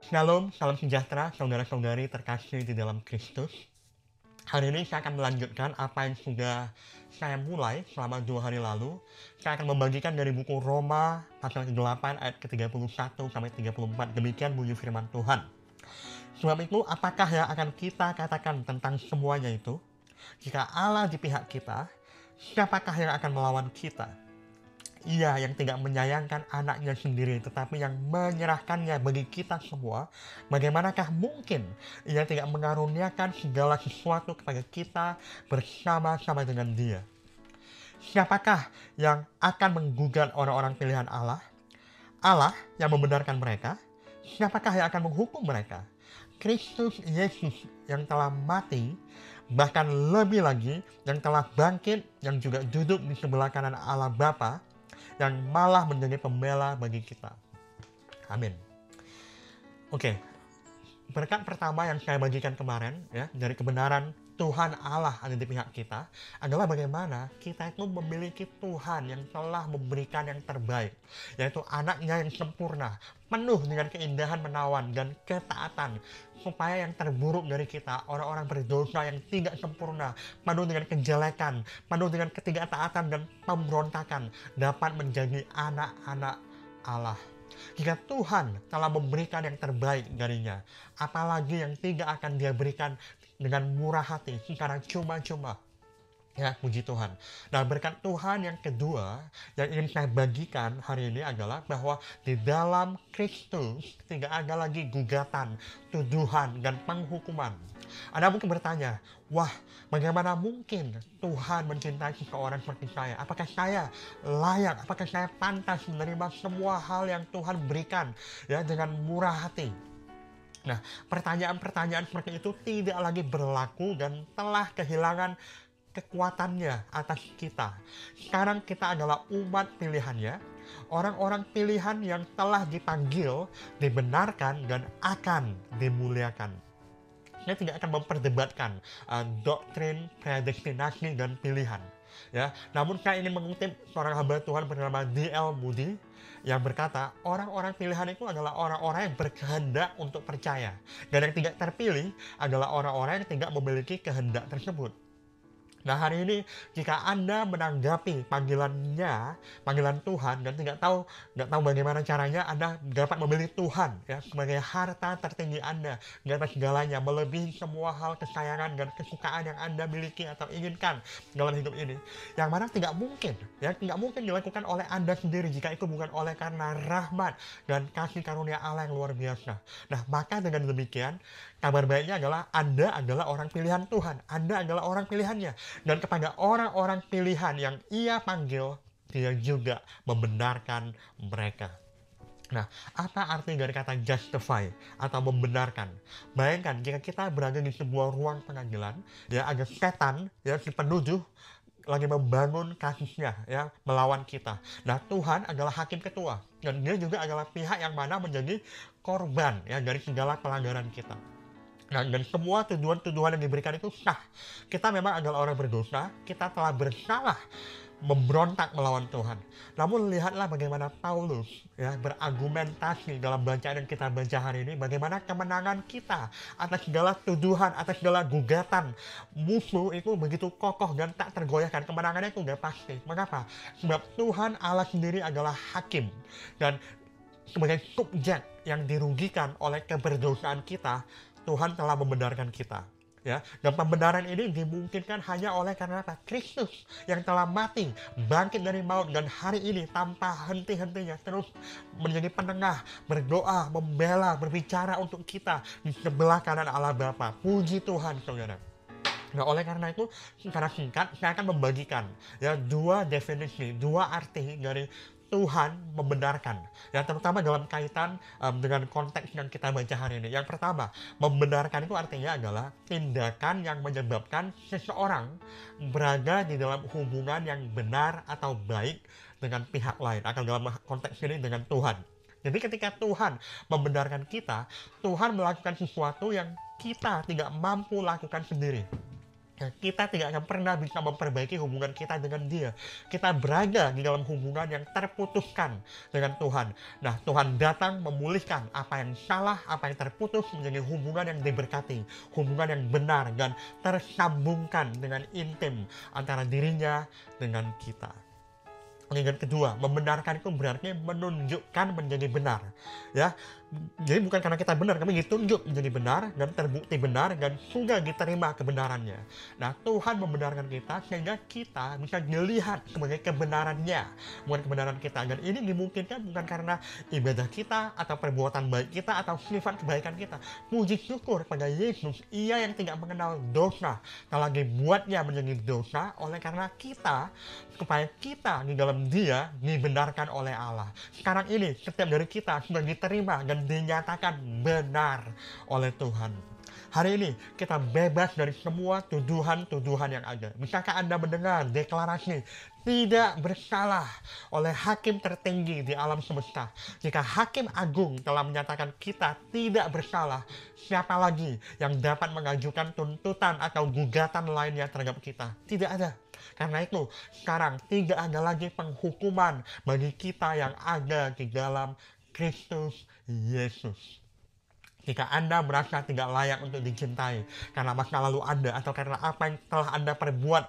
Shalom, salam sejahtera, saudara-saudari terkasih di dalam Kristus. Hari ini saya akan melanjutkan apa yang sudah saya mulai selama 2 hari lalu. Saya akan membagikan dari buku Roma pasal ke-8 ayat ke-31 sampai 34. Demikian bunyi firman Tuhan. Sebab itu, apakah yang akan kita katakan tentang semuanya itu? Jika Allah di pihak kita, siapakah yang akan melawan kita? Ia yang tidak menyayangkan anaknya sendiri, tetapi yang menyerahkannya bagi kita semua, bagaimanakah mungkin ia tidak mengaruniakan segala sesuatu kepada kita bersama-sama dengan dia? Siapakah yang akan menggugat orang-orang pilihan Allah? Allah yang membenarkan mereka? Siapakah yang akan menghukum mereka? Kristus Yesus yang telah mati, bahkan lebih lagi yang telah bangkit, yang juga duduk di sebelah kanan Allah Bapa, yang malah menjadi pembela bagi kita. Amin. Oke, berkat pertama yang saya bagikan kemarin ya dari kebenaran Tuhan Allah ada di pihak kita adalah bagaimana kita itu memiliki Tuhan yang telah memberikan yang terbaik, yaitu anaknya yang sempurna, penuh dengan keindahan menawan dan ketaatan, supaya yang terburuk dari kita, orang-orang berdosa yang tidak sempurna, penuh dengan kejelekan, penuh dengan ketidaktaatan dan pemberontakan, dapat menjadi anak-anak Allah. Jika Tuhan telah memberikan yang terbaik darinya, apalagi yang tidak akan dia berikan dengan murah hati secara cuma-cuma. Ya, puji Tuhan. Nah, berkat Tuhan yang kedua yang ingin saya bagikan hari ini adalah bahwa di dalam Kristus tidak ada lagi gugatan, tuduhan, dan penghukuman. Anda mungkin bertanya, wah, bagaimana mungkin Tuhan mencintai seseorang seperti saya? Apakah saya layak? Apakah saya pantas menerima semua hal yang Tuhan berikan ya dengan murah hati? Nah, pertanyaan-pertanyaan seperti itu tidak lagi berlaku dan telah kehilangan kekuatannya atas kita. Sekarang kita adalah umat pilihannya, orang-orang pilihan yang telah dipanggil, dibenarkan, dan akan dimuliakan. Saya tidak akan memperdebatkan doktrin, predestinasi, dan pilihan. Ya, namun saya ingin mengutip seorang hamba Tuhan bernama D.L. Moody yang berkata, orang-orang pilihan itu adalah orang-orang yang berkehendak untuk percaya. Dan yang tidak terpilih adalah orang-orang yang tidak memiliki kehendak tersebut. Nah, hari ini jika Anda menanggapi panggilan Tuhan dan nggak tahu bagaimana caranya, Anda dapat memilih Tuhan ya sebagai harta tertinggi Anda di atas segalanya, melebihi semua hal kesayangan dan kesukaan yang Anda miliki atau inginkan dalam hidup ini. Yang mana tidak mungkin dilakukan oleh Anda sendiri jika itu bukan oleh karena rahmat dan kasih karunia Allah yang luar biasa. Nah, maka dengan demikian, kabar baiknya adalah Anda adalah orang pilihan Tuhan. Anda adalah orang pilihannya. Dan kepada orang-orang pilihan yang ia panggil, dia juga membenarkan mereka. Nah, apa arti dari kata justify atau membenarkan? Bayangkan jika kita berada di sebuah ruang pengadilan, ya ada setan, ya si penuduh lagi membangun kasusnya ya melawan kita. Nah, Tuhan adalah hakim ketua dan dia juga adalah pihak yang mana menjadi korban ya dari segala pelanggaran kita. Nah, dan semua tuduhan-tuduhan yang diberikan itu sah. Kita memang adalah orang berdosa, kita telah bersalah, memberontak melawan Tuhan. Namun lihatlah bagaimana Paulus ya berargumentasi dalam bacaan yang kita baca hari ini, bagaimana kemenangan kita atas segala tuduhan, atas segala gugatan musuh itu begitu kokoh dan tak tergoyahkan. Kemenangannya itu udah pasti. Mengapa? Sebab Tuhan Allah sendiri adalah hakim dan sebagai subjek yang dirugikan oleh keberdosaan kita, Tuhan telah membenarkan kita. Ya, dan pembenaran ini dimungkinkan hanya oleh karena apa? Kristus yang telah mati, bangkit dari maut, dan hari ini tanpa henti-hentinya terus menjadi penengah, berdoa, membela, berbicara untuk kita di sebelah kanan Allah Bapa. Puji Tuhan, saudara. Nah, oleh karena itu, secara singkat, saya akan membagikan ya dua definisi, dua arti dari Tuhan membenarkan, ya terutama dalam kaitan dengan konteks yang kita baca hari ini. Yang pertama, membenarkan itu artinya adalah tindakan yang menyebabkan seseorang berada di dalam hubungan yang benar atau baik dengan pihak lain, atau dalam konteks ini dengan Tuhan. Jadi ketika Tuhan membenarkan kita, Tuhan melakukan sesuatu yang kita tidak mampu lakukan sendiri. Ya, kita tidak akan pernah bisa memperbaiki hubungan kita dengan Dia. Kita berada di dalam hubungan yang terputuskan dengan Tuhan. Nah, Tuhan datang memulihkan apa yang salah, apa yang terputus menjadi hubungan yang diberkati, hubungan yang benar dan tersambungkan dengan intim antara dirinya dengan kita. Yang kedua, membenarkan itu berarti menunjukkan menjadi benar. Ya, jadi bukan karena kita benar, kami ditunjuk menjadi benar dan terbukti benar dan sudah diterima kebenarannya. Nah, Tuhan membenarkan kita sehingga kita bisa dilihat sebagai kebenarannya, bukan kebenaran kita. Dan ini dimungkinkan bukan karena ibadah kita atau perbuatan baik kita atau sifat kebaikan kita. Puji syukur pada Yesus, Ia yang tidak mengenal dosa, telah dibuatnya menjadi dosa oleh karena kita, supaya kita di dalam Dia dibenarkan oleh Allah. Sekarang ini setiap dari kita sudah diterima dan dinyatakan benar oleh Tuhan. Hari ini kita bebas dari semua tuduhan-tuduhan yang ada. Bisakah Anda mendengar deklarasi tidak bersalah oleh hakim tertinggi di alam semesta? Jika hakim agung telah menyatakan kita tidak bersalah, siapa lagi yang dapat mengajukan tuntutan atau gugatan lainnya terhadap kita? Tidak ada. Karena itu, sekarang tidak ada lagi penghukuman bagi kita yang ada di dalam Kristus Yesus. Jika Anda merasa tidak layak untuk dicintai karena masa lalu Anda atau karena apa yang telah Anda perbuat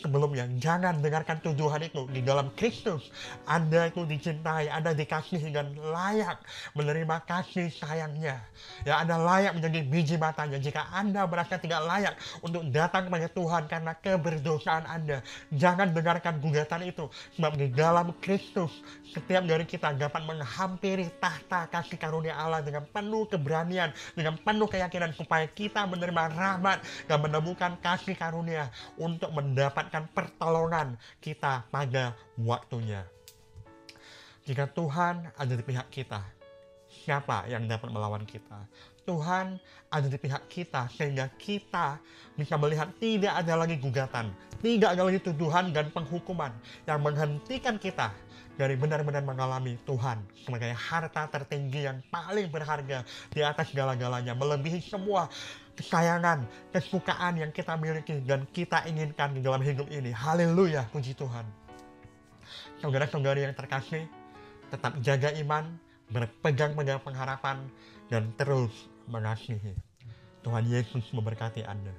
sebelumnya, jangan dengarkan tuduhan itu. Di dalam Kristus, Anda itu dicintai, Anda dikasihi dan layak menerima kasih sayangnya. Ya, Anda layak menjadi biji matanya. Jika Anda merasa tidak layak untuk datang kepada Tuhan karena keberdosaan Anda, jangan dengarkan gugatan itu. Sebab di dalam Kristus, setiap dari kita dapat menghampiri tahta kasih karunia Allah dengan penuh keberanian, dengan penuh keyakinan supaya kita menerima rahmat dan menemukan kasih karunia untuk mendapatkan pertolongan kita pada waktunya. Jika Tuhan ada di pihak kita, siapa yang dapat melawan kita? Tuhan ada di pihak kita sehingga kita bisa melihat tidak ada lagi gugatan, tidak ada lagi tuduhan dan penghukuman yang menghentikan kita dari benar-benar mengalami Tuhan sebagai harta tertinggi yang paling berharga di atas segala-galanya, melebihi semua kesayangan, kesukaan yang kita miliki dan kita inginkan di dalam hidup ini. Haleluya, puji Tuhan. Saudara-saudari yang terkasih, tetap jaga iman, berpegang pada pengharapan, dan terus mengasihi. Tuhan Yesus memberkati Anda.